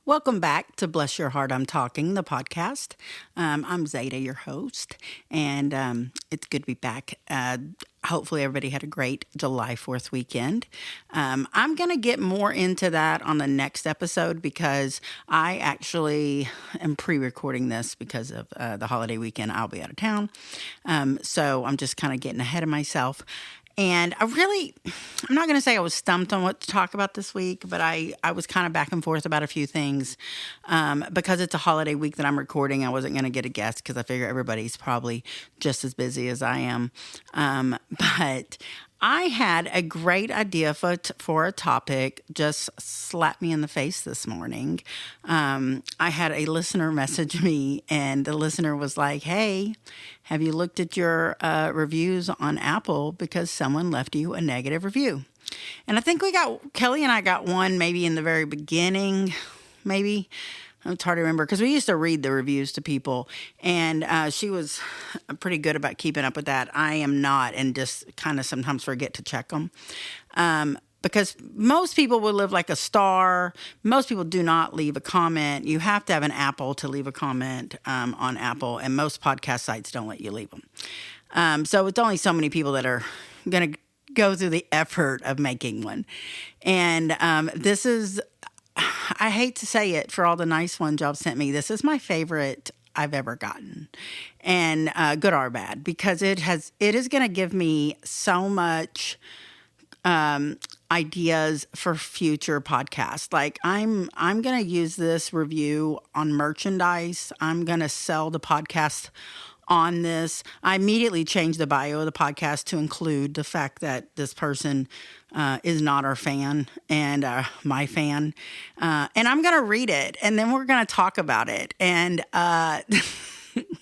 Welcome back to Bless Your Heart, I'm Talking, the podcast. I'm Zeta, your host, and it's good to be back. Hopefully everybody had a great July 4th weekend. I'm going to get more into that on the next episode because I actually am pre-recording this because of the holiday weekend. I'll be out of town. So I'm just kind of getting ahead of myself. And I'm not going to say I was stumped on what to talk about this week, but I was kind of back and forth about a few things. Because it's a holiday week that I'm recording, I wasn't going to get a guest because I figure everybody's probably just as busy as I am. But I had a great idea for a topic, just slapped me in the face this morning. I had a listener message me, and the listener was like, "Hey, have you looked at your reviews on Apple because someone left you a negative review?" And I think Kelly and I got one maybe in the very beginning, maybe. It's hard to remember because we used to read the reviews to people, and she was pretty good about keeping up with that. I am not, and just kind of sometimes forget to check them. Because most people will leave like a star. Most people do not leave a comment. You have to have an Apple to leave a comment on Apple, and most podcast sites don't let you leave them. So it's only so many people that are going to go through the effort of making one. And this is, I hate to say it for all the nice ones y'all sent me, this is my favorite I've ever gotten, and good or bad, because it is going to give me so much ideas for future podcasts. Like I'm going to use this review on merchandise. I'm going to sell the podcast on this. I immediately changed the bio of the podcast to include the fact that this person is not our fan and my fan. And I'm going to read it, and then we're going to talk about it. And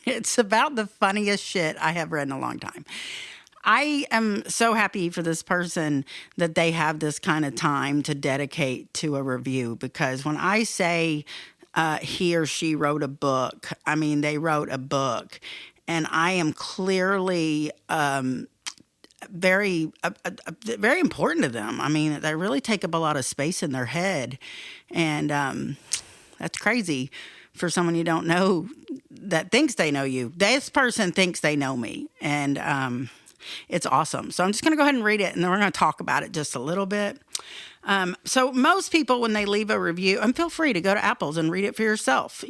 it's about the funniest shit I have read in a long time. I am so happy for this person that they have this kind of time to dedicate to a review, because when I say he or she wrote a book, I mean, they wrote a book, and I am clearly very important to them. I mean, they really take up a lot of space in their head, and that's crazy for someone you don't know that thinks they know you. This person thinks they know me, and it's awesome. So I'm just going to go ahead and read it, and then we're going to talk about it just a little bit. So most people, when they leave a review, and feel free to go to Apple's and read it for yourself,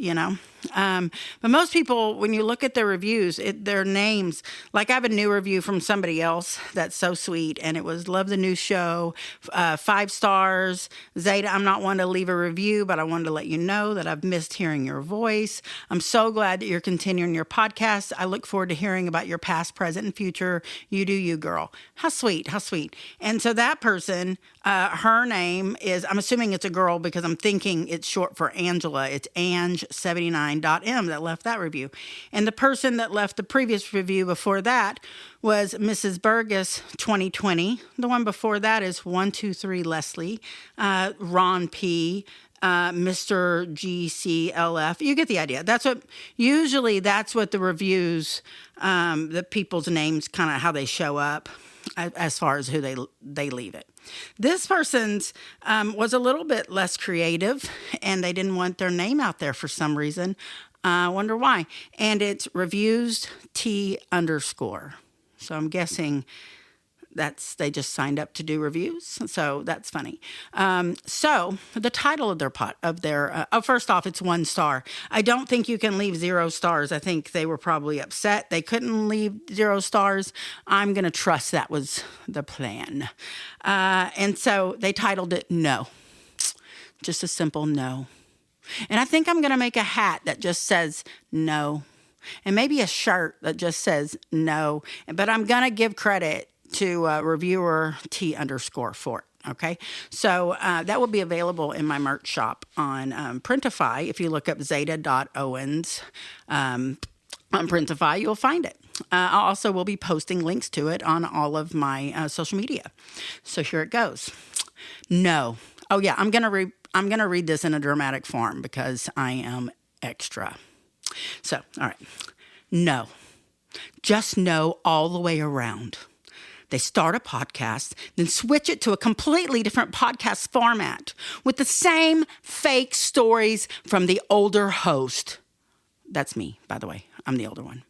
but most people, when you look at their reviews, their names, like I have a new review from somebody else that's so sweet, and it was, "Love the new show, 5 stars. Zeta, I'm not one to leave a review, but I wanted to let you know that I've missed hearing your voice. I'm so glad that you're continuing your podcast. I look forward to hearing about your past, present, and future. You do you, girl." How sweet, how sweet. And so that person, her name is, I'm assuming it's a girl because I'm thinking it's short for Angela. It's Ange79.m that left that review. And the person that left the previous review before that was Mrs. Burgess 2020. The one before that is 123 Leslie, Ron P., Mr. GCLF. You get the idea. That's what the reviews, the people's names, kind of how they show up as far as who they leave it. This person's was a little bit less creative, and they didn't want their name out there for some reason. I wonder why. And it's reviews T_. So I'm guessing they just signed up to do reviews. So that's funny. So the title of their first off, it's 1 star. I don't think you can leave 0 stars. I think they were probably upset they couldn't leave 0 stars. I'm going to trust that was the plan. And so they titled it "No." Just a simple no. And I think I'm going to make a hat that just says "no," and maybe a shirt that just says "no." But I'm going to give credit to reviewer T_ for it. Okay. So that will be available in my merch shop on Printify. If you look up Zeta.Owens on Printify, you'll find it. I also will be posting links to it on all of my social media. So here it goes. No. Oh yeah. I'm going to read this in a dramatic form because I am extra. So, all right. No. Just no all the way around. They start a podcast, then switch it to a completely different podcast format with the same fake stories from the older host. That's me, by the way. I'm the older one.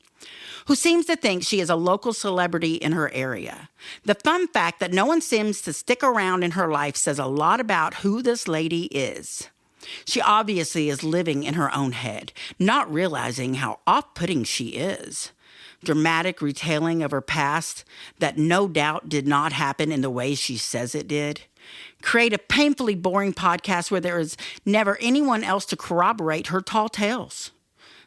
Who seems to think she is a local celebrity in her area. The fun fact that no one seems to stick around in her life says a lot about who this lady is. She obviously is living in her own head, not realizing how off-putting she is. Dramatic retelling of her past that no doubt did not happen in the way she says it did. Create a painfully boring podcast where there is never anyone else to corroborate her tall tales.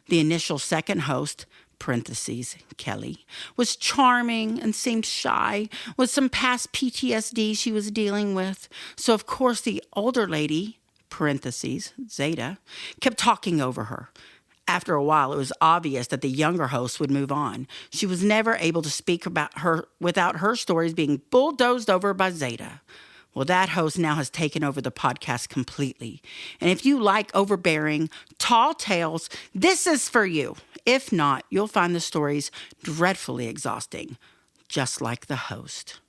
The initial second host, parentheses, Kelly, was charming and seemed shy with some past PTSD she was dealing with. So, of course, the older lady, parentheses, Zeta, kept talking over her. After a while, it was obvious that the younger host would move on. She was never able to speak about her without her stories being bulldozed over by Zeta. Well, that host now has taken over the podcast completely. And if you like overbearing, tall tales, this is for you. If not, you'll find the stories dreadfully exhausting, just like the host.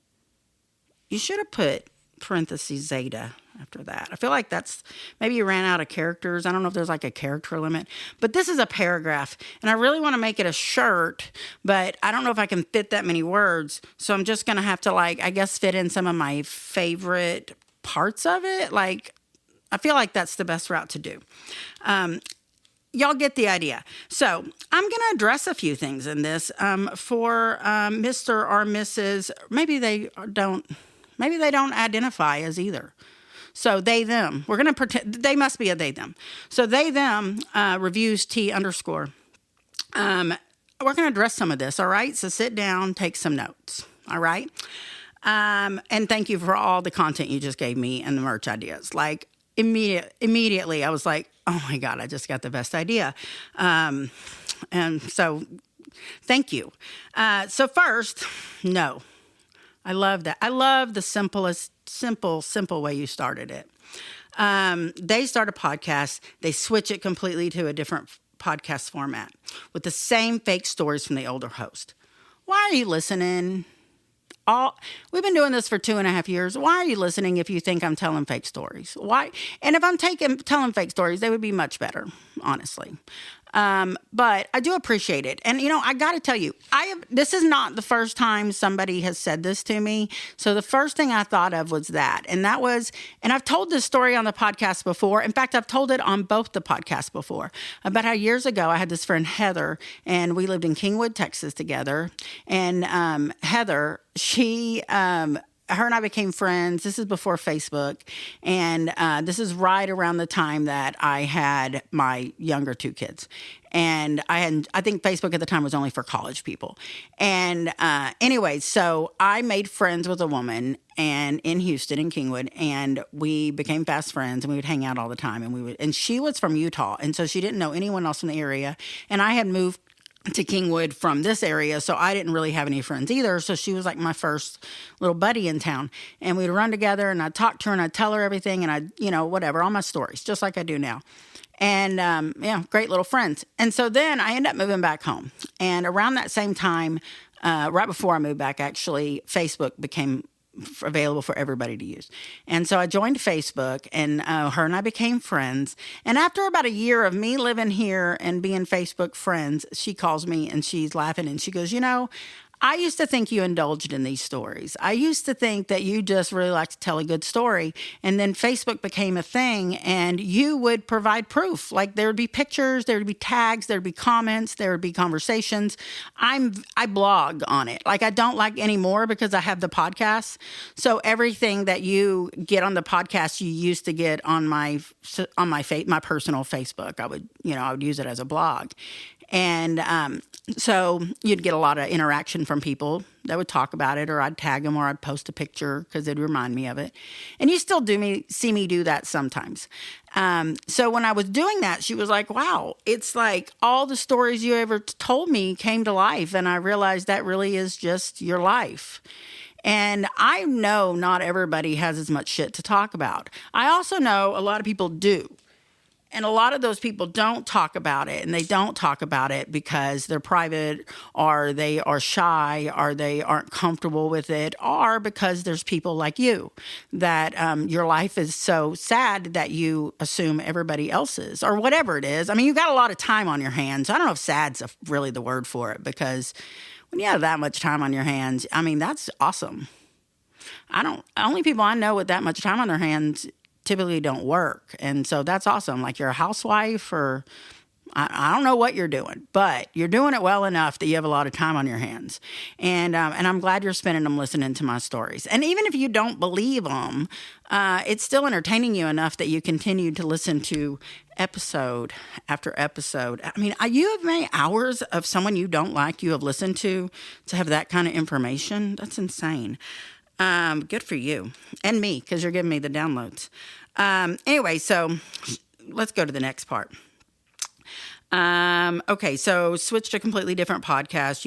You should have put parentheses Zeta after that. I feel like that's, maybe you ran out of characters. I don't know if there's like a character limit, but this is a paragraph and I really want to make it a shirt, but I don't know if I can fit that many words. So I'm just going to have to I guess fit in some of my favorite parts of it. I feel like that's the best route to do. Y'all get the idea. So I'm going to address a few things in this for Mr. or Mrs. Maybe they don't identify as either. So they, them. We're going to pretend they must be a they, them. So they, them, reviews T underscore. We're going to address some of this. All right. So sit down, take some notes. All right. And thank you for all the content you just gave me and the merch ideas. Immediately I was like, oh my God, I just got the best idea. And so thank you. So first, no. I love that. I love the simple way you started it. They start a podcast. They switch it completely to a different podcast format with the same fake stories from the older host. Why are you listening? We've been doing this for 2.5 years. Why are you listening if you think I'm telling fake stories? Why? And if I'm telling fake stories, they would be much better, honestly. But I do appreciate it. And, I got to tell you, this is not the first time somebody has said this to me. So the first thing I thought of was that. And I've told this story on the podcast before. In fact, I've told it on both the podcasts before about how years ago I had this friend, Heather, and we lived in Kingwood, Texas together. And Heather, her and I became friends. This is before Facebook. And this is right around the time that I had my younger 2 kids. And I think Facebook at the time was only for college people. And anyway, so I made friends with a woman in Houston, in Kingwood, and we became fast friends and we would hang out all the time. And she was from Utah. And so she didn't know anyone else from the area. And I had moved to Kingwood from this area, so I didn't really have any friends either. So she was like my first little buddy in town, and we'd run together, and I'd talk to her, and I'd tell her everything, and whatever, all my stories, just like I do now. And great little friends. And so then I ended up moving back home, and around that same time, right before I moved back, actually, Facebook became available for everybody to use. And so I joined Facebook, and her and I became friends. And after about a year of me living here and being Facebook friends, she calls me and she's laughing and she goes, I used to think you indulged in these stories. I used to think that you just really like to tell a good story. And then Facebook became a thing and you would provide proof. Like there would be pictures, there would be tags, there would be comments, there would be conversations. I blog on it. Like I don't like anymore because I have the podcast. So everything that you get on the podcast, you used to get on my personal Facebook. I would use it as a blog. And so you'd get a lot of interaction from people that would talk about it, or I'd tag them, or I'd post a picture because it'd remind me of it. And you still see me do that sometimes. So when I was doing that, she was like, wow, it's like all the stories you ever told me came to life. And I realized that really is just your life. And I know not everybody has as much shit to talk about. I also know a lot of people do. And a lot of those people don't talk about it, and they don't talk about it because they're private, or they are shy, or they aren't comfortable with it, or because there's people like you that your life is so sad that you assume everybody else's, or whatever it is. I mean, you've got a lot of time on your hands. I don't know if sad's really the word for it, because when you have that much time on your hands, I mean, that's awesome. Only people I know with that much time on their hands typically don't work. And so that's awesome. Like, you're a housewife, or I don't know what you're doing, but you're doing it well enough that you have a lot of time on your hands. And I'm glad you're spending them listening to my stories. And even if you don't believe them, it's still entertaining you enough that you continue to listen to episode after episode. I mean, you have many hours of someone you don't like you have listened to have that kind of information. That's insane. Good for you and me, because you're giving me the downloads. Anyway, so let's go to the next part. Okay, so switch to a completely different podcast.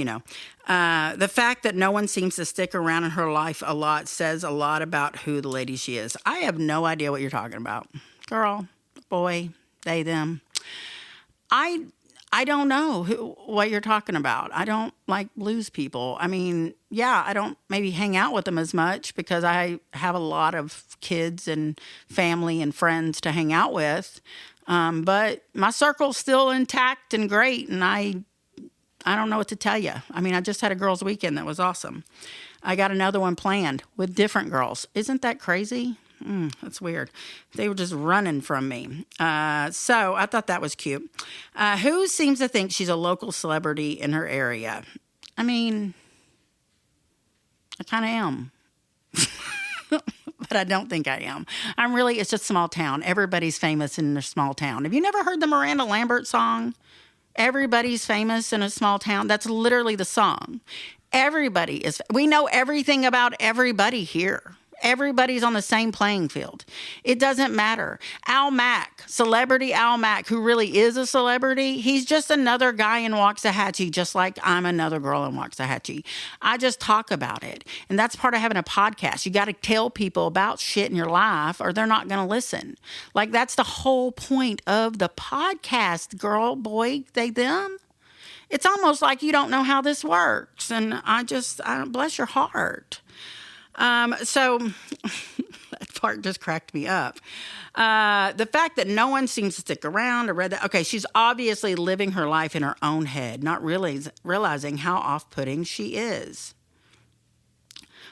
The fact that no one seems to stick around in her life a lot says a lot about who the lady she is. I have no idea what you're talking about. Girl, boy, they, them. I don't know what you're talking about. I don't like blues people. I mean, yeah, I don't maybe hang out with them as much because I have a lot of kids and family and friends to hang out with. But my circle's still intact and great, and I don't know what to tell you. I mean, I just had a girls' weekend that was awesome. I got another one planned with different girls. Isn't that crazy? That's weird. They were just running from me. So I thought that was cute. Who seems to think she's a local celebrity in her area? I mean, I kind of am. But I don't think I am. It's just a small town. Everybody's famous in their small town. Have you never heard the Miranda Lambert song? Everybody's famous in a small town. That's literally the song. We know everything about everybody here. Everybody's on the same playing field. It doesn't matter. Al Mack, celebrity Al Mack, who really is a celebrity, he's just another guy in Waxahachie, just like I'm another girl in Waxahachie. I just talk about it. And that's part of having a podcast. You got to tell people about shit in your life, or they're not going to listen. Like, that's the whole point of the podcast, girl, boy, they, them. It's almost like you don't know how this works. And I bless your heart. So that part just cracked me up. The fact that no one seems to stick around. I read that. Okay, she's obviously living her life in her own head, not really realizing how off-putting she is.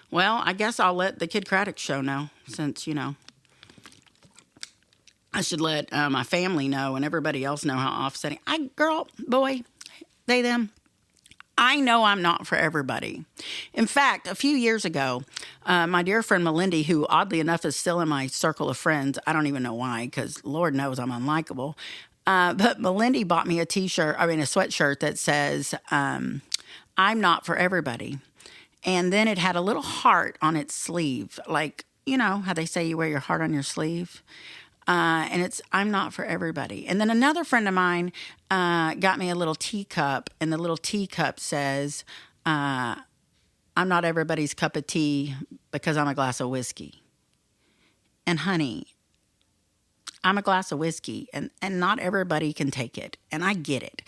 Well, I guess I'll let the Kid Craddock show know, since, I should let my family know and everybody else know how offsetting. Girl, boy, they, them. I know I'm not for everybody. In fact, a few years ago, my dear friend Melindy, who oddly enough is still in my circle of friends, I don't even know why, because Lord knows I'm unlikable, but Melindy bought me a sweatshirt that says, I'm not for everybody. And then it had a little heart on its sleeve, like, how they say you wear your heart on your sleeve. And it's, I'm not for everybody. And then another friend of mine got me a little teacup, and the little teacup says, I'm not everybody's cup of tea because I'm a glass of whiskey. And honey, I'm a glass of whiskey, and not everybody can take it. And I get it.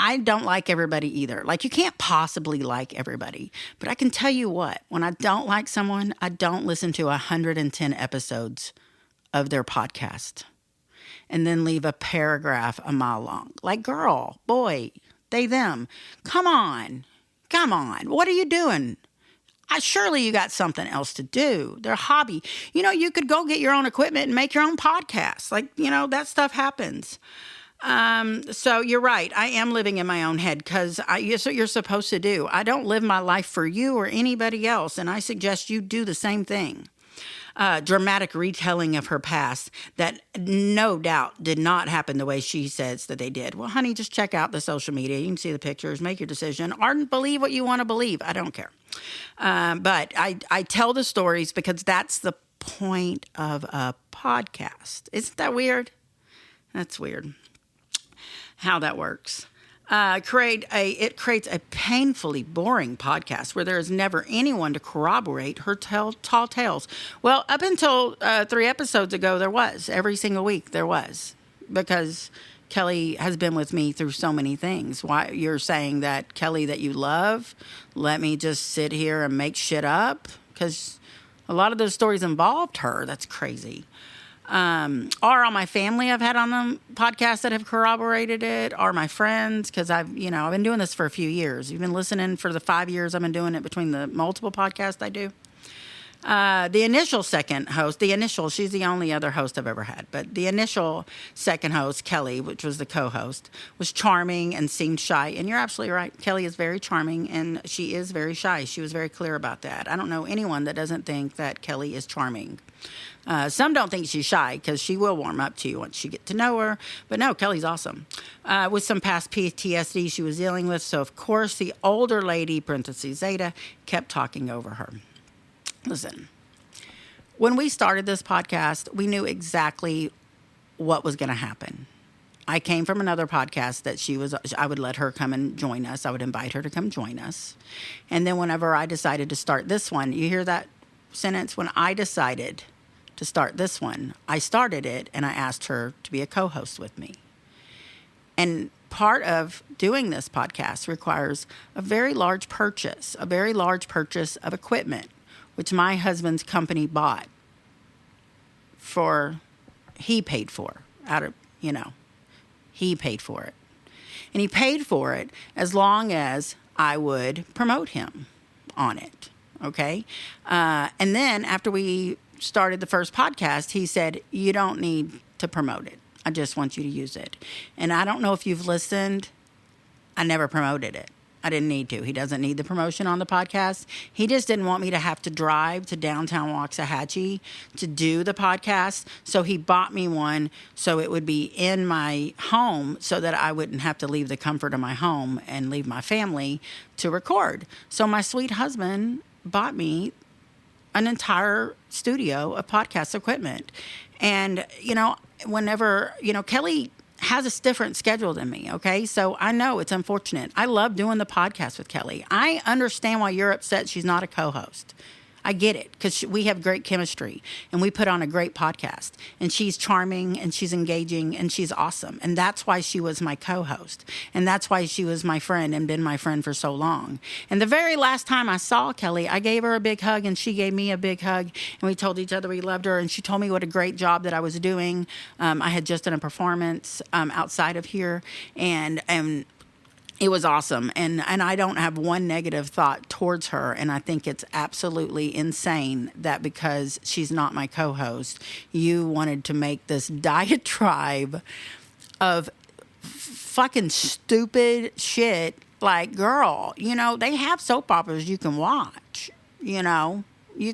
I don't like everybody either. Like, you can't possibly like everybody. But I can tell you what, when I don't like someone, I don't listen to 110 episodes of their podcast and then leave a paragraph a mile long. Like, girl, boy, they, them. Come on. What are you doing? Surely you got something else to do. Their hobby. You could go get your own equipment and make your own podcast. Like, that stuff happens. So you're right. I am living in my own head, because it's what you're supposed to do. I don't live my life for you or anybody else. And I suggest you do the same thing. Dramatic retelling of her past that no doubt did not happen the way she says that they did. Well, honey, just check out the social media. You can see the pictures, make your decision, or believe what you want to believe. I don't care. But I tell the stories because that's the point of a podcast. Isn't that weird? That's weird how that works. It creates a painfully boring podcast where there is never anyone to corroborate her tall tales. Well, up until 3 episodes ago, there was. Every single week, there was. because Kelly has been with me through so many things. Why you're saying that Kelly that you love, let me just sit here and make shit up? Because a lot of those stories involved her. That's crazy. Or all my family I've had on the podcast that have corroborated it, or my friends, because I've been doing this for a few years. You've been listening for the 5 years I've been doing it between the multiple podcasts I do. The initial second host, she's the only other host I've ever had, but the initial second host, Kelly, which was the co-host, was charming and seemed shy. And you're absolutely right. Kelly is very charming and she is very shy. She was very clear about that. I don't know anyone that doesn't think that Kelly is charming. Some don't think she's shy because she will warm up to you once you get to know her. But no, Kelly's awesome. With some past PTSD she was dealing with. So, of course, the older lady, parentheses Zeta, kept talking over her. Listen, when we started this podcast, we knew exactly what was going to happen. I came from another podcast that I would let her come and join us. I would invite her to come join us. And then whenever I decided to start this one, you hear that sentence? When I decided to start this one, I started it and I asked her to be a co-host with me. And part of doing this podcast requires a very large purchase of equipment, which my husband's company bought he paid for he paid for it. And he paid for it as long as I would promote him on it. Okay. And then after we started the first podcast, he said, you don't need to promote it. I just want you to use it. And I don't know if you've listened. I never promoted it. I didn't need to. He doesn't need the promotion on the podcast. He just didn't want me to have to drive to downtown Waxahachie to do the podcast. So he bought me one so it would be in my home so that I wouldn't have to leave the comfort of my home and leave my family to record. So my sweet husband bought me an entire studio of podcast equipment. And, whenever, Kelly has a different schedule than me, okay? So I know it's unfortunate. I love doing the podcast with Kelly. I understand why you're upset she's not a co-host. I get it, because we have great chemistry, and we put on a great podcast. And she's charming, and she's engaging, and she's awesome. And that's why she was my co-host. And that's why she was my friend and been my friend for so long. And the very last time I saw Kelly, I gave her a big hug, and she gave me a big hug. And we told each other we loved her, and she told me what a great job that I was doing. I had just done a performance outside of here, and it was awesome. And I don't have one negative thought towards her. And I think it's absolutely insane that because she's not my co-host, you wanted to make this diatribe of fucking stupid shit. Like, girl, they have soap operas you can watch, you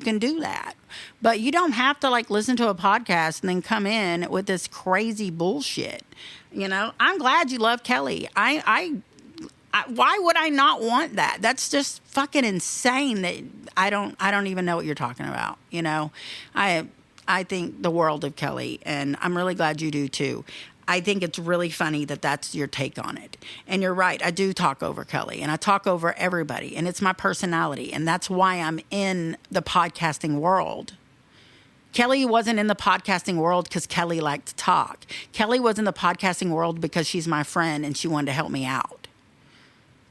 can do that. But you don't have to listen to a podcast and then come in with this crazy bullshit. I'm glad you love Kelly. Why would I not want that? That's just fucking insane that I don't even know what you're talking about. I think the world of Kelly, and I'm really glad you do too. I think it's really funny that that's your take on it. And you're right. I do talk over Kelly, and I talk over everybody, and it's my personality. And that's why I'm in the podcasting world. Kelly wasn't in the podcasting world because Kelly liked to talk. Kelly was in the podcasting world because she's my friend and she wanted to help me out.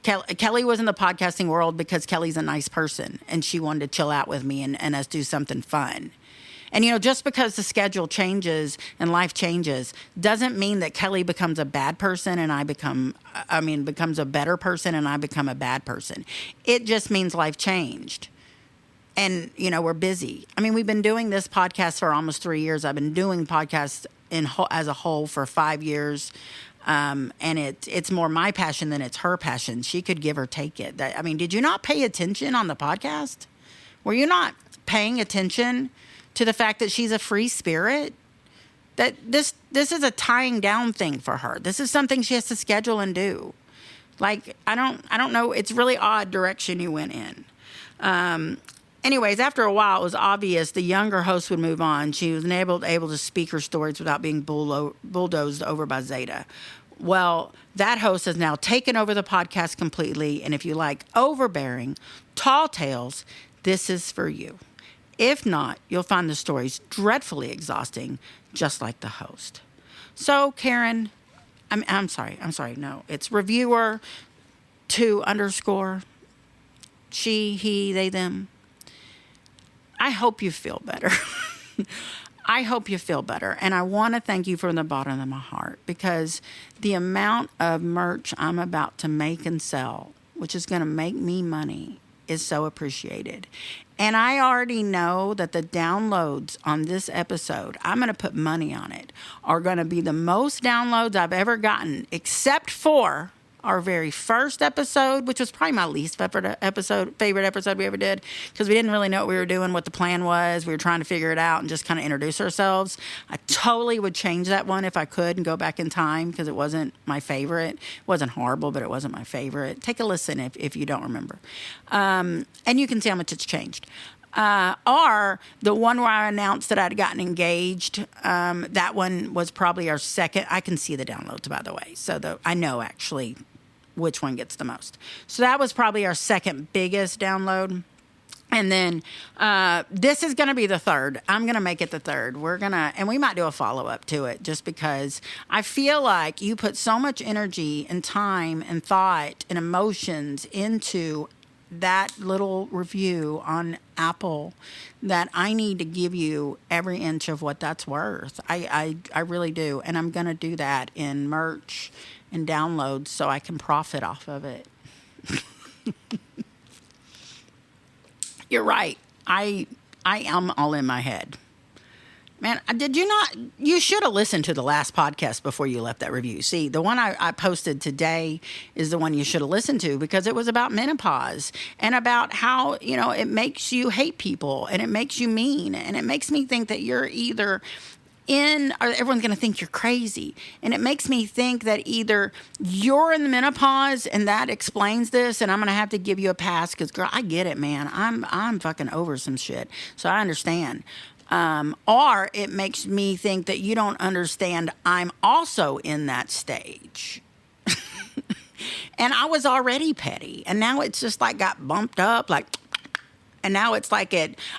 Kelly was in the podcasting world because Kelly's a nice person and she wanted to chill out with me and us do something fun. And, just because the schedule changes and life changes doesn't mean that Kelly becomes a bad person and becomes a better person and I become a bad person. It just means life changed. And, we're busy. We've been doing this podcast for almost 3 years. I've been doing podcasts as a whole for 5 years. And it's more my passion than it's her passion. She could give or take it. Did you not pay attention on the podcast? Were you not paying attention to the fact that she's a free spirit? That this is a tying down thing for her. This is something she has to schedule and do. I don't know. It's really odd direction you went in. Anyways, after a while, it was obvious the younger host would move on. She was able to speak her stories without being bulldozed over by Zeta. Well, that host has now taken over the podcast completely. And if you like overbearing, tall tales, this is for you. If not, you'll find the stories dreadfully exhausting, just like the host. So Karen, I'm sorry. No, it's reviewer 2_ she, he, they, them. I hope you feel better. I hope you feel better. And I want to thank you from the bottom of my heart, because the amount of merch I'm about to make and sell, which is going to make me money, is so appreciated. And I already know that the downloads on this episode, I'm going to put money on it, are going to be the most downloads I've ever gotten, except for our very first episode, which was probably my least favorite episode we ever did, because we didn't really know what we were doing, what the plan was. We were trying to figure it out and just kind of introduce ourselves. I totally would change that one if I could and go back in time, because it wasn't my favorite. It wasn't horrible, but it wasn't my favorite. Take a listen if you don't remember. And you can see how much it's changed. Or the one where I announced that I'd gotten engaged, that one was probably our second. I can see the downloads, by the way. So I know actually which one gets the most. So that was probably our second biggest download. And then this is going to be the third. I'm going to make it the third. And we might do a follow-up to it, just because I feel like you put so much energy and time and thought and emotions into that little review on Apple that I need to give you every inch of what that's worth. I really do. And I'm going to do that in merch and downloads so I can profit off of it. You're right. I am all in my head. Man, you should have listened to the last podcast before you left that review. See, the one I posted today is the one you should have listened to, because it was about menopause and about how, it makes you hate people and it makes you mean. And it makes me think that you're either or everyone's going to think you're crazy. And it makes me think that either you're in the menopause and that explains this, and I'm going to have to give you a pass because, girl, I get it, man. I'm fucking over some shit. So I understand. Or it makes me think that you don't understand I'm also in that stage. And I was already petty. And now it's just like got bumped up, like... And now it's like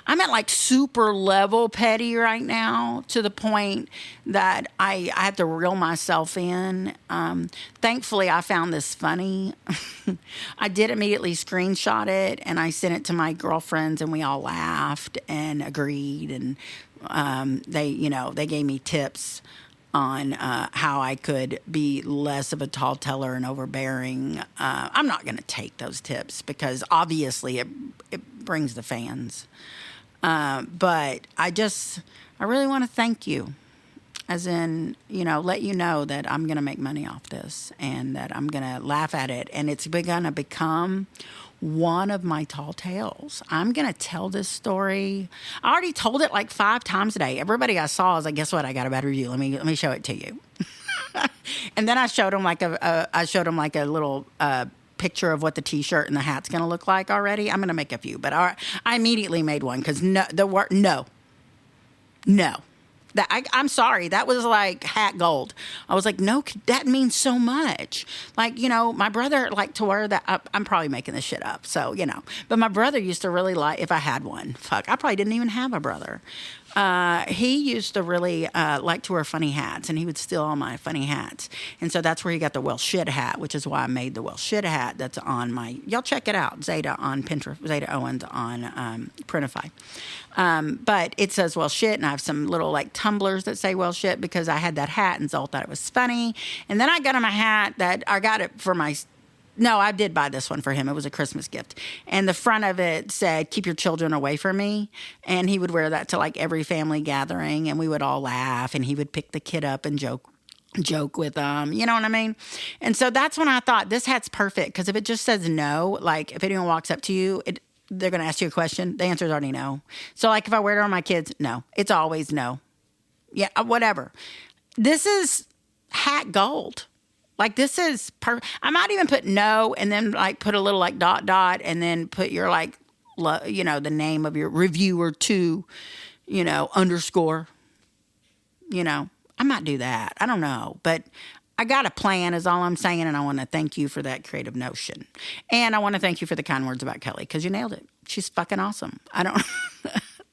I'm at like super level petty right now, to the point that I have to reel myself in. Thankfully, I found this funny. I did immediately screenshot it, and I sent it to my girlfriends, and we all laughed and agreed. And they gave me tips on how I could be less of a tall teller and overbearing. I'm not going to take those tips, because obviously it brings the fans. But I really want to thank you, as in, let you know that I'm going to make money off this, and that I'm going to laugh at it. And it's going to become one of my tall tales. I'm going to tell this story. I already told it like 5 times today. Everybody I saw is like, guess what? I got a bad review. Let me show it to you. And then I showed them like a little picture of what the t-shirt and the hat's going to look like already. I'm going to make a few, but I immediately made one, because no. I'm sorry. That was like hat gold. I was like, no, that means so much. Like, my brother liked to wear that. I'm probably making this shit up. So, but my brother used to really like, if I had one, I probably didn't even have a brother. He used to really like to wear funny hats, and he would steal all my funny hats. And so that's where he got the well shit hat, which is why I made the well shit hat that's on y'all check it out, Zeta on Pinterest, Zeta Owens on Printify. But it says well shit, and I have some little like tumblers that say well shit, because I had that hat and Zol thought it was funny. And then I got him a hat that I got it for no, I did buy this one for him. It was a Christmas gift. And the front of it said, keep your children away from me. And he would wear that to like every family gathering, and we would all laugh, and he would pick the kid up and joke with them. You know what I mean? And so that's when I thought, this hat's perfect, because if it just says no, like if anyone walks up to you, they're going to ask you a question. The answer is already no. So like if I wear it on my kids, no. It's always no. Yeah, whatever. This is hat gold. Like this is I might even put no, and then like put a little like ... and then put your like, the name of your reviewer _. I might do that. I don't know, but I got a plan is all I'm saying. And I want to thank you for that creative notion. And I want to thank you for the kind words about Kelly, because you nailed it. She's fucking awesome.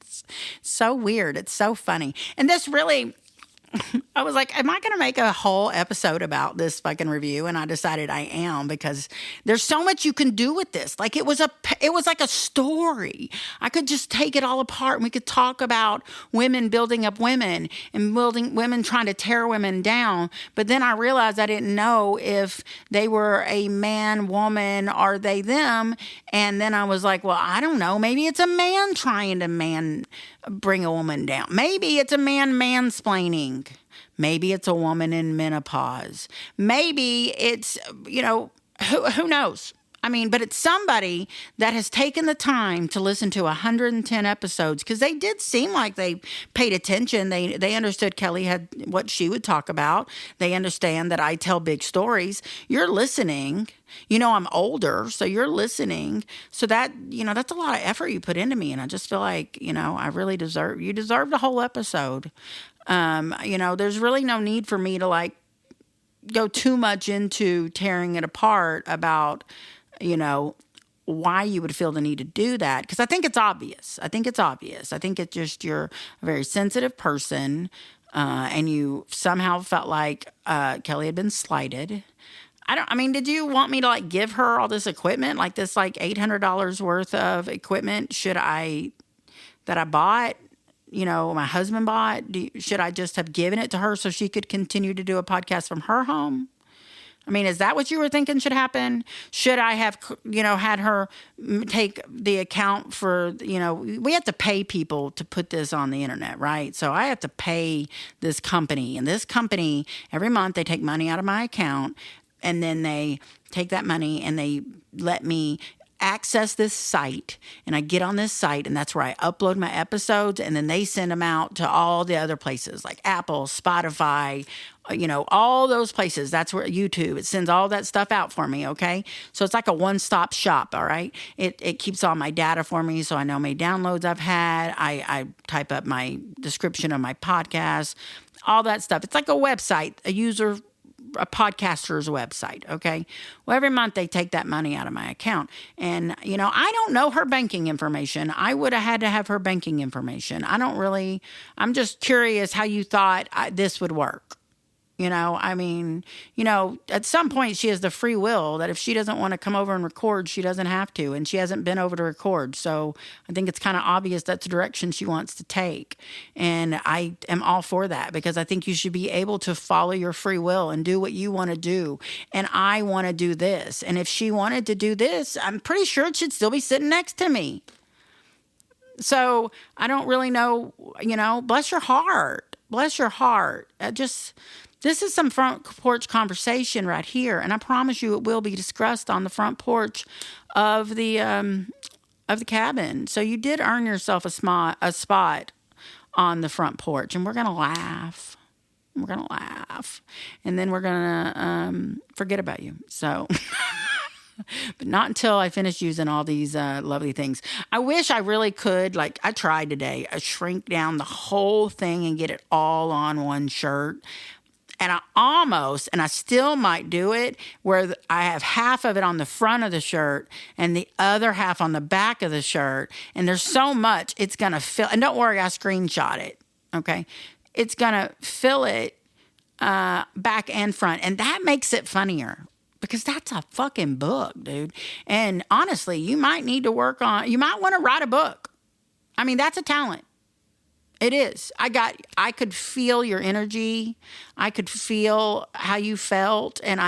It's so weird. It's so funny. And this really, I was like, am I going to make a whole episode about this fucking review? And I decided I am, because there's so much you can do with this. Like, it was like a story. I could just take it all apart and we could talk about women building up women and building women trying to tear women down. But then I realized I didn't know if they were a man, woman, or they, them. And then I was like, well, I don't know. Maybe it's a man trying to bring a woman down. Maybe it's a man mansplaining. Maybe it's a woman in menopause. Maybe it's, who knows? I mean, but it's somebody that has taken the time to listen to 110 episodes, because they did seem like they paid attention. They understood Kelly had what she would talk about. They understand that I tell big stories. You're listening. I'm older, so you're listening. So that, that's a lot of effort you put into me. And I just feel like, I really you deserved a whole episode. There's really no need for me to go too much into tearing it apart about, why you would feel the need to do that. Because I think it's obvious. I think it's just you're a very sensitive person, and you somehow felt like Kelly had been slighted. Did you want me to give her all this equipment, this $800 worth of equipment that I bought, my husband bought? Should I just have given it to her so she could continue to do a podcast from her home? Is that what you were thinking should happen? Should I have, had her take the account for, we have to pay people to put this on the internet, right? So I have to pay this company. And this company, every month, they take money out of my account, and then they take that money and they let me access this site, and I get on this site, and that's where I upload my episodes, and then they send them out to all the other places like Apple, Spotify, all those places. That's where YouTube, it sends all that stuff out for me. Okay. So it's like a one-stop shop. All right. It keeps all my data for me. So I know how many downloads I've had. I type up my description of my podcast, all that stuff. It's like a website, a podcaster's website. Okay. Well, every month they take that money out of my account, and, I don't know her banking information. I would have had to have her banking information. I'm just curious how you thought this would work. At some point she has the free will that if she doesn't want to come over and record, she doesn't have to. And she hasn't been over to record. So I think it's kind of obvious that's the direction she wants to take. And I am all for that, because I think you should be able to follow your free will and do what you want to do. And I want to do this. And if she wanted to do this, I'm pretty sure it should still be sitting next to me. So I don't really know, bless your heart. Bless your heart. This is some front porch conversation right here, and I promise you it will be discussed on the front porch of the cabin. So you did earn yourself a spot on the front porch, and we're gonna laugh. And then we're gonna forget about you. So, but not until I finish using all these lovely things. I wish I really could. I tried today. I shrink down the whole thing and get it all on one shirt. And I still might do it, where I have half of it on the front of the shirt and the other half on the back of the shirt. And there's so much, it's going to fill. And don't worry, I screenshot it. Okay. It's going to fill it back and front. And that makes it funnier, because that's a fucking book, dude. And honestly, you might want to write a book. That's a talent. It is. I could feel your energy. I could feel how you felt. And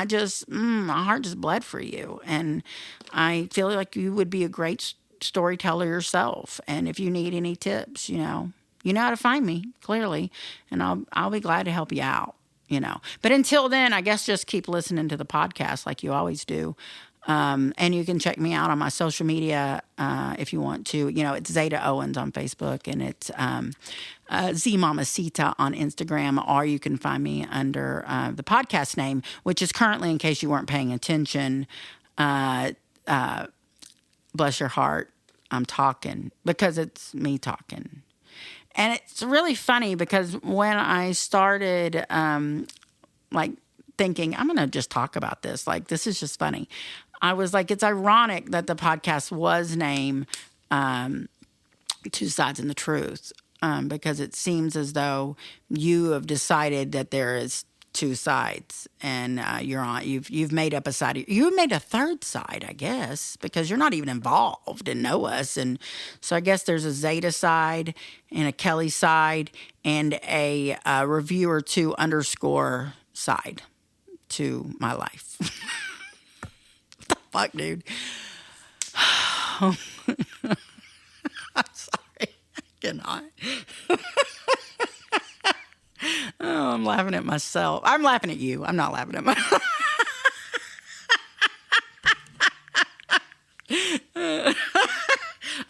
my heart just bled for you. And I feel like you would be a great storyteller yourself. And if you need any tips, you know how to find me, clearly. And I'll be glad to help you out, But until then, I guess just keep listening to the podcast like you always do. And you can check me out on my social media if you want to. It's Zeta Owens on Facebook, and it's Z Mamacita on Instagram, or you can find me under the podcast name, which is currently, in case you weren't paying attention, bless your heart, I'm talking, because it's me talking. And it's really funny, because when I started thinking, I'm going to just talk about this, this is just funny, I was like, it's ironic that the podcast was named Two Sides and the Truth. because it seems as though you have decided that there is two sides, and you've made up a side. You made a third side, I guess, because you're not even involved and know us. And so I guess there's a Zeta side and a Kelly side and a reviewer 2 _ side to my life. What the fuck, dude? I'm sorry. I cannot. Oh, I'm laughing at myself. I'm laughing at you. I'm not laughing at myself.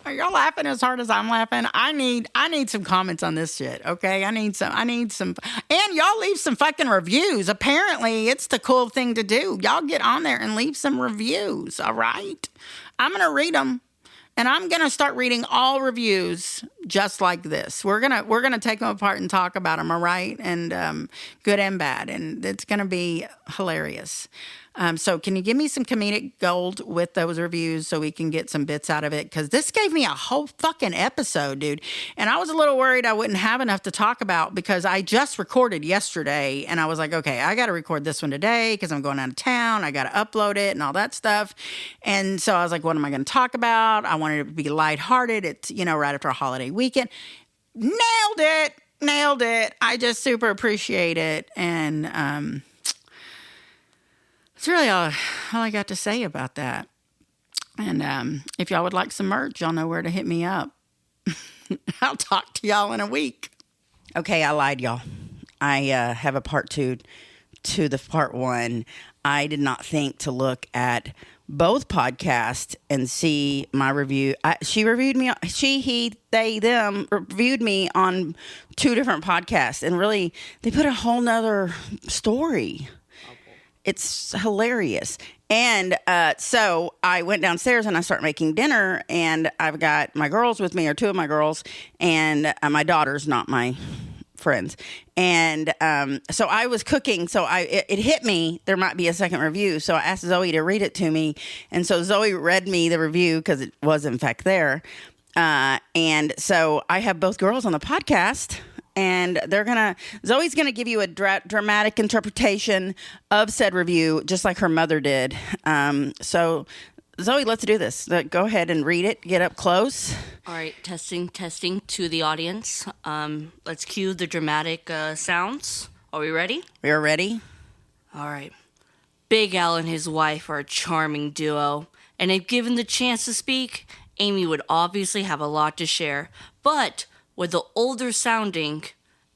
Are y'all laughing as hard as I'm laughing? I need some comments on this shit, okay? I need some, and y'all leave some fucking reviews. Apparently, it's the cool thing to do. Y'all get on there and leave some reviews, all right? I'm going to read them. And I'm going to start reading all reviews just like this. We're gonna take them apart and talk about them, all right? And good and bad. And it's going to be hilarious. So can you give me some comedic gold with those reviews so we can get some bits out of it? Because this gave me a whole fucking episode, dude. And I was a little worried I wouldn't have enough to talk about because I just recorded yesterday. And I was like, okay, I got to record this one today because I'm going out of town. I got to upload it and all that stuff. And so I was like, what am I going to talk about? I wanted it to be lighthearted. It's, right after a holiday weekend. Nailed it. I just super appreciate it. And, that's really all I got to say about that. And if y'all would like some merch, y'all know where to hit me up. I'll talk to y'all in a week. Okay, I lied, y'all. I have a part 2 to the part 1. I did not think to look at both podcasts and see my review. She reviewed me. She, he, they, them reviewed me on 2 different podcasts. And really, they put a whole nother story. It's hilarious. And so I went downstairs and I started making dinner, and I've got my girls with me, or 2 of my girls, and my daughters, not my friends. And so I was cooking, so it hit me there might be a second review. So I asked Zoe to read it to me. And so Zoe read me the review because it was in fact there. And so I have both girls on the podcast. And Zoe's gonna give you a dramatic interpretation of said review, just like her mother did. So, Zoe, let's do this. Go ahead and read it. Get up close. All right, testing to the audience. Let's cue the dramatic sounds. Are we ready? We are ready. All right. Big Al and his wife are a charming duo, and if given the chance to speak, Amy would obviously have a lot to share. But with the older sounding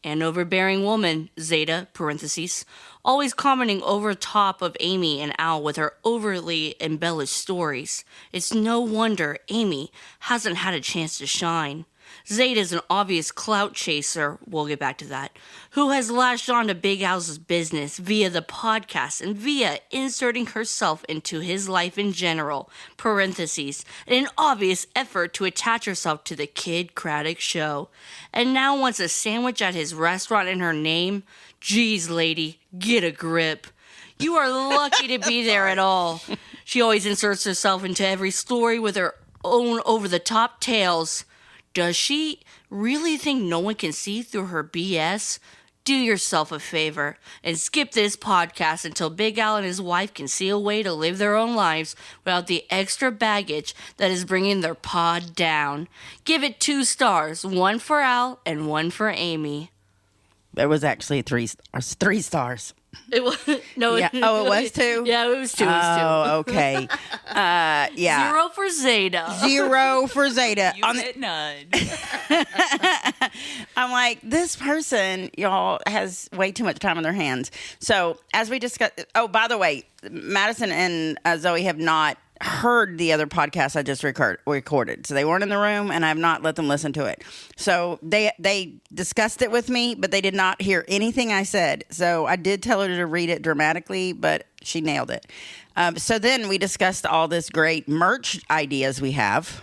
and overbearing woman, Zeta, parentheses, always commenting over top of Amy and Al with her overly embellished stories, it's no wonder Amy hasn't had a chance to shine. Zeta's an obvious clout chaser, we'll get back to that, who has latched on to Big Al's business via the podcast and via inserting herself into his life in general, parentheses, in an obvious effort to attach herself to the Kid Craddock show. And now wants a sandwich at his restaurant in her name? Geez, lady, get a grip. You are lucky to be there at all. She always inserts herself into every story with her own over-the-top tales. Does she really think no one can see through her BS? Do yourself a favor and skip this podcast until Big Al and his wife can see a way to live their own lives without the extra baggage that is bringing their pod down. Give it 2 stars, 1 for Al and 1 for Amy. There was actually 3 stars. 3 stars. It was no. Yeah. Oh, it was 2. Yeah, it was 2. Oh, okay. Yeah. 0 for Zeta. 0 for Zeta. You get none. I'm like, this person, y'all, has way too much time on their hands. So as we discussed, oh, by the way, Madison and Zoe have not heard the other podcast I just recorded. So they weren't in the room, and I have not let them listen to it. So they discussed it with me, but they did not hear anything I said. So I did tell her to read it dramatically, but she nailed it. So then we discussed all this great merch ideas we have.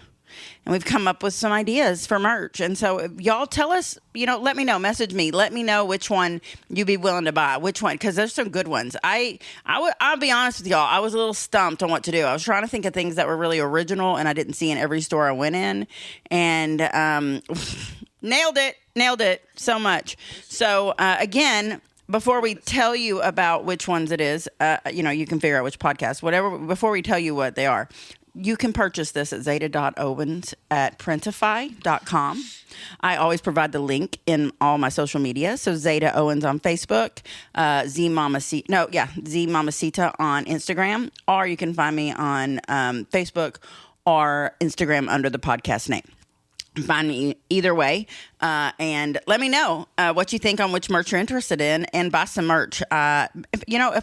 And we've come up with some ideas for merch. And so y'all tell us, let me know, message me, let me know which one you'd be willing to buy, which one, because there's some good ones. I'll be honest with y'all, I was a little stumped on what to do. I was trying to think of things that were really original and I didn't see in every store I went in. And Nailed it so much. So again, before we tell you about which ones it is, you can figure out which podcast, whatever. Before we tell you what they are, you can purchase this at zeta.owens at printify.com. I always provide the link in all my social media. So Zeta Owens on Facebook, Z Mamacita on Instagram, or you can find me on Facebook or Instagram under the podcast name. Find me either way, and let me know what you think on which merch you're interested in, and buy some merch. I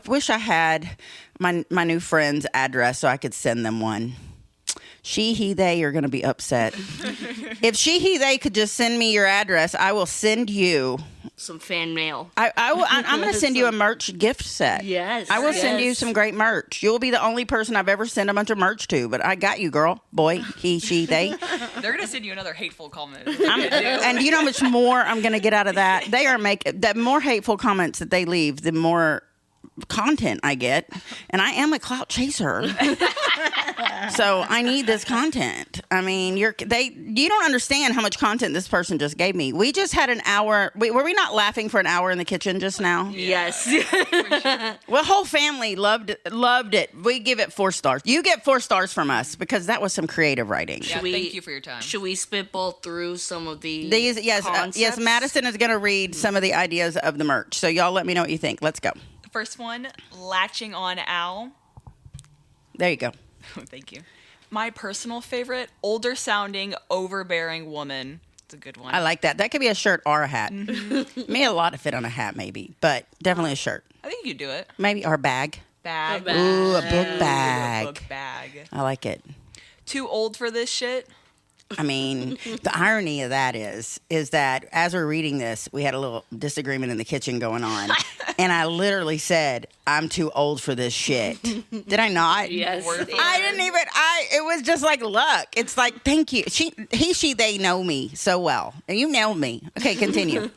wish I had my new friend's address so I could send them one. She, he, they are going to be upset. If she, he, they could just send me your address, I will send you some fan mail. I'm going to send you a merch gift set. Yes. I will send you some great merch. You'll be the only person I've ever sent a bunch of merch to, but I got you, girl, boy, he, she, they. They're going to send you another hateful comment. And you know how much more I'm going to get out of that? The more hateful comments that they leave, the more content I get, and I am a clout chaser. So I need this content. I mean, you don't understand how much content this person just gave me. We just had an hour. Were we not laughing for an hour in the kitchen just now? Yes. Well, whole family loved it. We give it 4 stars. You get 4 stars from us because that was some creative writing. Yeah, thank you for your time. Should we spitball through some of these? Yes. Madison is going to read some of the ideas of the merch. So y'all let me know what you think. Let's go. First one, latching on Al. There you go. Thank you. My personal favorite, older sounding, overbearing woman. It's a good one. I like that. That could be a shirt or a hat. Mm-hmm. May a lot of fit on a hat, maybe, but definitely a shirt. I think you could do it. Maybe, or a bag. Bag. Ooh, a book bag. A book bag. I like it. Too old for this shit. I mean, the irony of that is that as we're reading this, we had a little disagreement in the kitchen going on. And I literally said, I'm too old for this shit. Did I not? Yes. I didn't even, it was just like luck. It's like, thank you. They know me so well. And you nailed me. Okay, continue.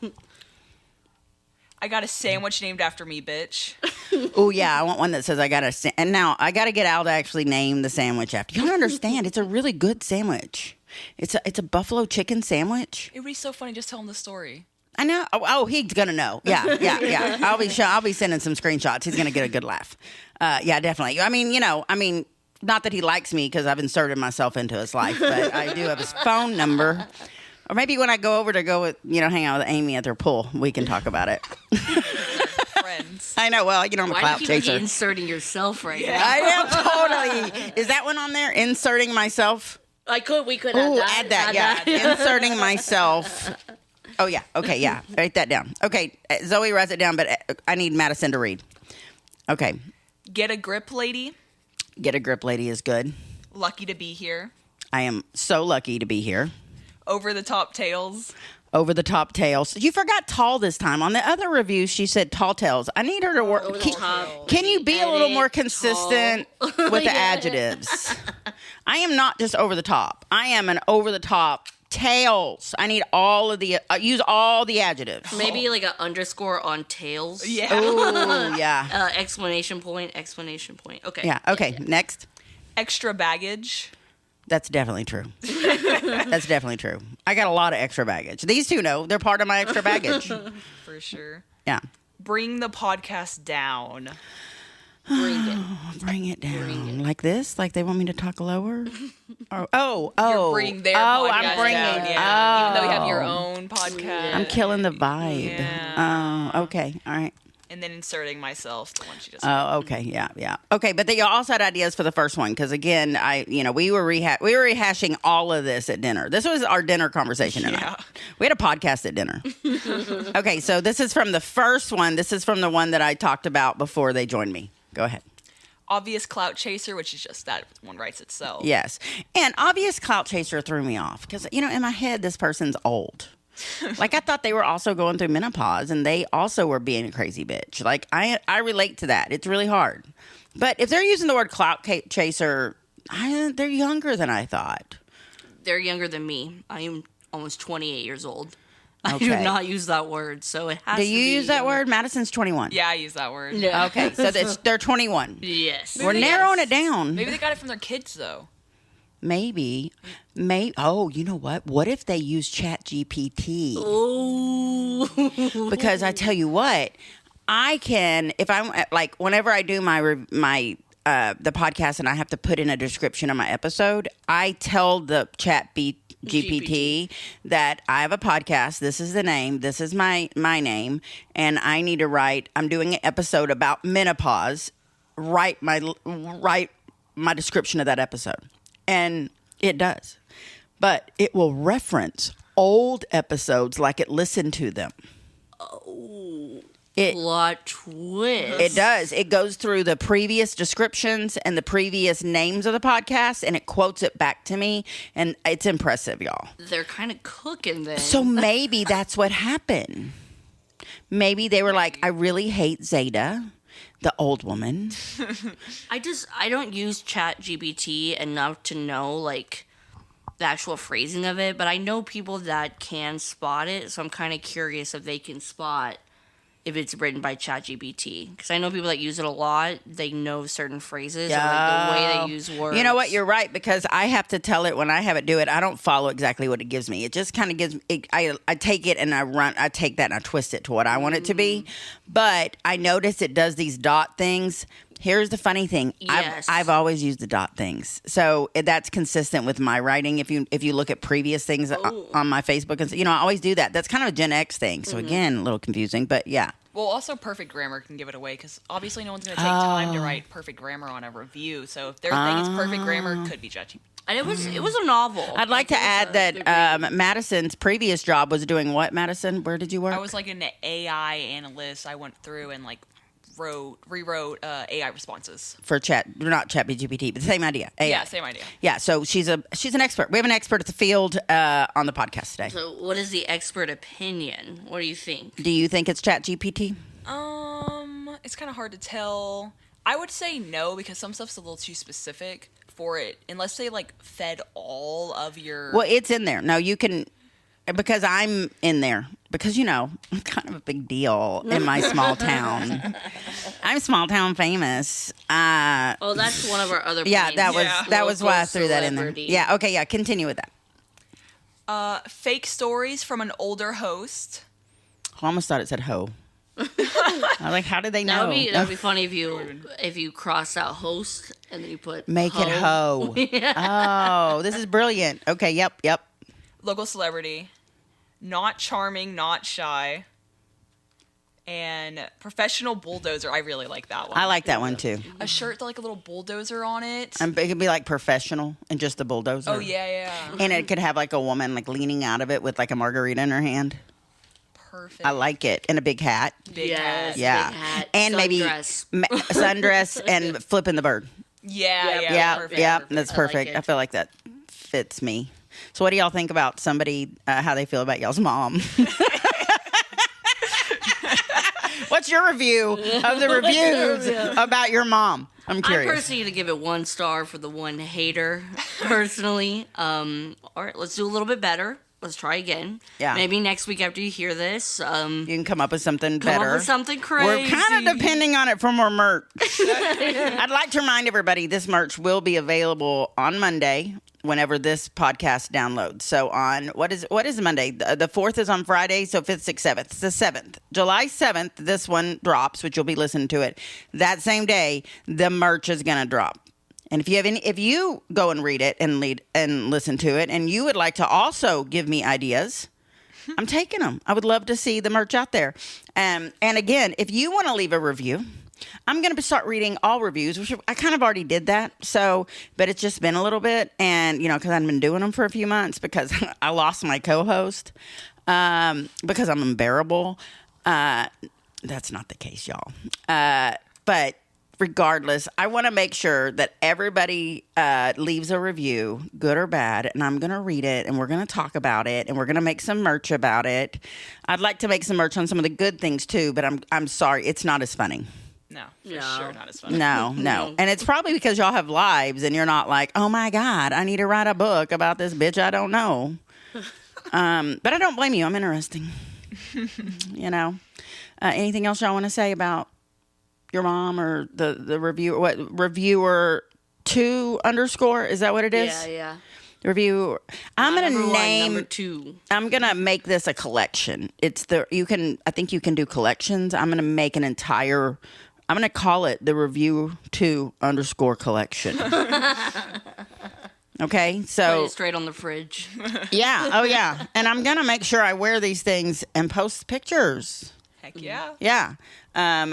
I got a sandwich named after me, bitch. Oh, yeah. I want one that says and now I got to get Al to actually name the sandwich after. You don't understand. It's a really good sandwich. It's a buffalo chicken sandwich. It would be so funny. Just tell him the story. I know. Oh, he's gonna know. Yeah. I'll be sending some screenshots. He's gonna get a good laugh. Yeah, definitely. I mean, not that he likes me because I've inserted myself into his life, but I do have his phone number. Or maybe when I go over to hang out with Amy at their pool, we can talk about it. Friends. I know. Well, I'm a clout chaser. Why do you keep inserting yourself right now? I am totally. Is that one on there? Inserting myself. We could add that. Yeah. Inserting myself. Oh, yeah. Okay, yeah. Write that down. Okay, Zoe writes it down, but I need Madison to read. Okay. Get a grip, lady. Get a grip, lady is good. Lucky to be here. I am so lucky to be here. Over the top tales. Over the top tails. You forgot tall this time. On the other review, she said tall tails. I need her to work. Can you be a little more consistent with the adjectives? I am not just over the top. I am an over the top tails. I need all of the use all the adjectives. Maybe like an underscore on tails. Yeah. Oh, yeah. Exclamation point. Okay. Yeah. Okay. Yeah. Next. Extra baggage. That's definitely true. That's definitely true. I got a lot of extra baggage. These two know they're part of my extra baggage. For sure. Yeah. Bring the podcast down. Bring it down. Like this? Like they want me to talk lower? Oh. You're bringing their podcast I'm bringing down. it. Yeah. Even though you have your own podcast. I'm killing the vibe. Yeah. Oh, okay. All right. And then inserting myself, the one she just Oh, okay. Yeah. Okay, but they also had ideas for the first one because again, we were rehashing all of this at dinner. This was our dinner conversation tonight. Yeah. We had a podcast at dinner. Okay, so this is from the first one. This is from the one that I talked about before they joined me. Go ahead. Obvious clout chaser, which is just that one writes itself. Yes, and obvious clout chaser threw me off because in my head this person's old. Like I thought they were also going through menopause and they also were being a crazy bitch. Like I relate to that. It's really hard. But if they're using the word clout chaser, they're younger than I thought. They're younger than me. I am almost 28 years old. I Okay. do not use that word, so it has Do to you be use that younger. word? Madison's 21. Yeah, I use that word. Yeah. Okay, so they're 21. Yes. We're narrowing it down. Maybe they got it from their kids, though. maybe. Oh, you know what? What if they use Chat GPT? Oh. Because I tell you what, I can, if I'm like, whenever I do my the podcast and I have to put in a description of my episode, I tell the Chat GPT that I have a podcast. This is the name. This is my name, and I need to write. I'm doing an episode about menopause. Write my description of that episode, and it does, but it will reference old episodes like it listened to them. Oh. It, Plot twist. It does. It goes through the previous descriptions and the previous names of the podcast, and it quotes it back to me, and it's impressive, y'all. They're kind of cooking then. So maybe that's what happened. Maybe they were like, I really hate Zeta, the old woman. I don't use Chat GPT enough to know like the actual phrasing of it, but I know people that can spot it, so I'm kind of curious if they can spot if it's written by ChatGPT, because I know people that use it a lot. They know certain phrases, or like the way they use words. You know what? You're right, because I have to tell it when I have it do it. I don't follow exactly what it gives me. It just kind of gives. I take it and I take that and I twist it to what I want it to be. But I notice it does these dot things. Here's the funny thing. Yes. I've always used the dot things, so that's consistent with my writing. If you look at previous things on my Facebook, and I always do that. That's kind of a Gen X thing. So again, a little confusing, but yeah. Well, also perfect grammar can give it away, because obviously no one's going to take time to write perfect grammar on a review. So if their thing is perfect grammar, it could be judgy. And it was a novel. I'd like to add that Madison's previous job was doing what, Madison? Where did you work? I was like an AI analyst. I went through and like rewrote AI responses. For not ChatGPT, but the same idea. AI. Yeah, same idea. Yeah, so she's an expert. We have an expert at the field on the podcast today. So what is the expert opinion? What do you think? Do you think it's ChatGPT? It's kind of hard to tell. I would say no, because some stuff's a little too specific for it, unless they like fed all of your. Well, it's in there. No, you can, because I'm in there. Because I'm kind of a big deal in my small town. I'm small town famous. Oh, that's one of our other. Yeah, that was why I threw that in there. Celebrity. Yeah. Okay. Yeah. Continue with that. Fake stories from an older host. I almost thought it said hoe. I was like, how did they know? That'd be funny if you cross out host and then you put Make it hoe. Oh, this is brilliant. Okay. Yep. Local celebrity. Not charming, not shy. And professional bulldozer. I really like that one. I like that one too. A shirt with like a little bulldozer on it. And it could be like professional and just the bulldozer. Oh, yeah. And it could have like a woman like leaning out of it with like a margarita in her hand. Perfect. I like it. And a big hat. Big hat. Yeah. Big hat. And Sundress. maybe sundress and flipping the bird. Yeah. Perfect. That's I like perfect. it. I feel like that fits me. So what do y'all think about somebody, how they feel about y'all's mom? What's your review of the reviews about your mom? I'm curious. I personally going to give it 1 star for the one hater, personally. All right, let's do a little bit better. Let's try again. Yeah. Maybe next week after you hear this, You can come up with something come better. up with something crazy. We're kind of depending on it for more merch. I'd like to remind everybody this merch will be available on Monday whenever this podcast downloads. So on, what is Monday? The 4th is on Friday, so 5th, 6th, 7th. It's the 7th. July 7th, this one drops, which you'll be listening to it. That same day, the merch is going to drop. And if you go and read it and listen to it, and you would like to also give me ideas, I'm taking them. I would love to see the merch out there. And again, if you want to leave a review, I'm going to start reading all reviews, which I kind of already did that. So, but it's just been a little bit, and because I've been doing them for a few months because I lost my co-host because I'm unbearable. That's not the case, y'all. But regardless, I want to make sure that everybody leaves a review, good or bad, and I'm going to read it, and we're going to talk about it, and we're going to make some merch about it. I'd like to make some merch on some of the good things too, but I'm sorry, it's not as funny. No, for No. sure not as fun. No. And it's probably because y'all have lives, and you're not like, oh my God, I need to write a book about this bitch I don't know. But I don't blame you. I'm interesting. Anything else y'all want to say about your mom or the reviewer? What reviewer 2 underscore. Is that what it is? Yeah. Review. I'm gonna Number one, name. number 2. I'm gonna make this a collection. I think you can do collections. I'm gonna make an entire. I'm gonna call it the Review 2 underscore collection. Okay, Put so it straight on the fridge. yeah, oh yeah, and I'm gonna make sure I wear these things and post pictures. Heck yeah. Yeah.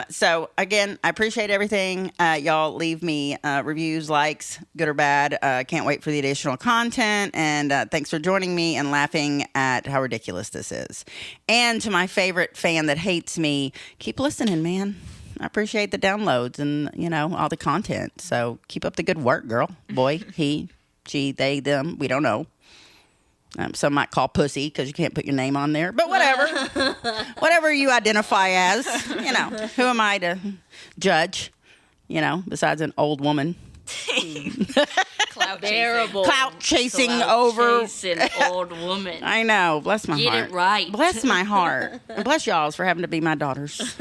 So again, I appreciate everything. Y'all leave me reviews, likes, good or bad. Can't wait for the additional content. And thanks for joining me and laughing at how ridiculous this is. And to my favorite fan that hates me, keep listening, man. I appreciate the downloads and, all the content. So keep up the good work, girl, boy, he, she, they, them. We don't know. Some might call pussy because you can't put your name on there. But whatever. Whatever you identify as. Who am I to judge, besides an old woman. Clout Bearable. Clout chasing over. Chasing old woman. I know. Bless my Get heart. it right. Bless my heart. And bless y'all's for having to be my daughters.